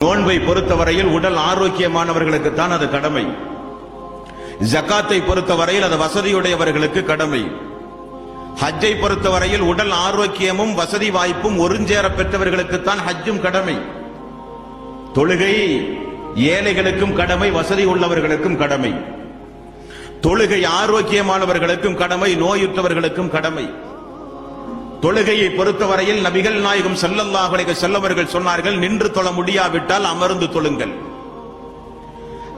நோன்பை பொறுத்தவரையில் உடல் ஆரோக்கியமானவர்களுக்கு தான் அது கடமை. ஜகாத்தை பொறுத்தவரையில் அது வசதியுடையவர்களுக்கு கடமை. ஹஜ்ஜை பொறுத்தவரையில் உடல் ஆரோக்கியமும் வசதி வாய்ப்பும் ஒருஞ்சேர பெற்றவர்களுக்குத்தான் ஹஜ்ஜும் கடமை. தொழுகை ஏழைகளுக்கும் கடமை, வசதி உள்ளவர்களுக்கும் கடமை. தொழுகை ஆரோக்கியமானவர்களுக்கும் கடமை, நோயுற்றவர்களுக்கும் கடமை. தொழுகையை பொறுத்தவரையில் நபிகள் நாயகம் ஸல்லல்லாஹு அலைஹி வஸல்லம் அவர்கள் சொன்னார்கள், நின்று தொழ முடியாவிட்டால் அமர்ந்து தொழுங்கள்,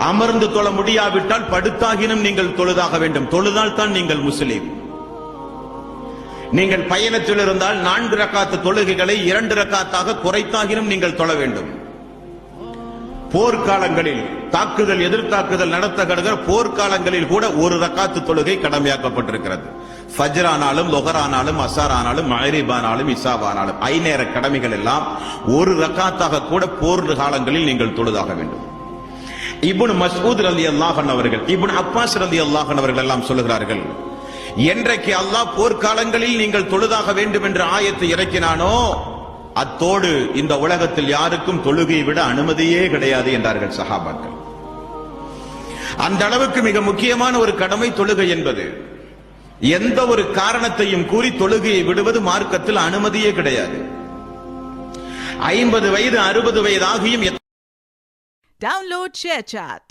அமர்ந்து தொழ முடியாவிட்டால் படுத்தாகினும் நீங்கள் தொழுதாக வேண்டும், தொழுதால் தான் நீங்கள் முஸ்லிம். நீங்கள் பயணத்தில் இருந்தால் 4 ரக்காத்து தொழுகைகளை 2 ரக்காத்தாக குறைத்தாகினும் நீங்கள் தொழ வேண்டும். போர்க்காலங்களில் தாக்குதல் எதிர்த்தாக்குதல் நடத்தப்படுகிற போர்க்காலங்களில் கூட 1 ரக்காத்து தொழுகை கடமையாக்கப்பட்டிருக்கிறது. ஃபஜ்ர் ஆனாலும், லொஹர் ஆனாலும், அஸர் ஆனாலும், மக்ரிப் ஆனாலும், இஷா ஆனாலும் 5 நேர கடமைகள் எல்லாம் 1 ரக்காத்தாக கூட போர் காலங்களில் நீங்கள் தொழுதாக வேண்டும். இப்னு மஸ்ஊத் ரலியல்லாஹு அன்ஹு அவர்கள், இப்னு அப்பாஸ் ரலியல்லாஹு அன்ஹு அவர்கள் எல்லாம் சொல்லுகிறார்கள், என்றைக்கு அல்லாஹ் போர்க்காலங்களில் நீங்கள் தொழுதாக வேண்டும் என்ற ஆயத்தை இறக்கினானோ அத்தோடு இந்த உலகத்தில் யாருக்கும் தொழுகையை விட அனுமதியே கிடையாது என்றார்கள் சஹாபாக்கள். அந்த அளவுக்கு மிக முக்கியமான ஒரு கடமை தொழுகை என்பது. எந்த ஒரு காரணத்தையும் கூறி தொழுகையை விடுவது மார்க்கத்தில் அனுமதியே கிடையாது. 50 வயது 60 வயது ஆகியும் Download ShareChat.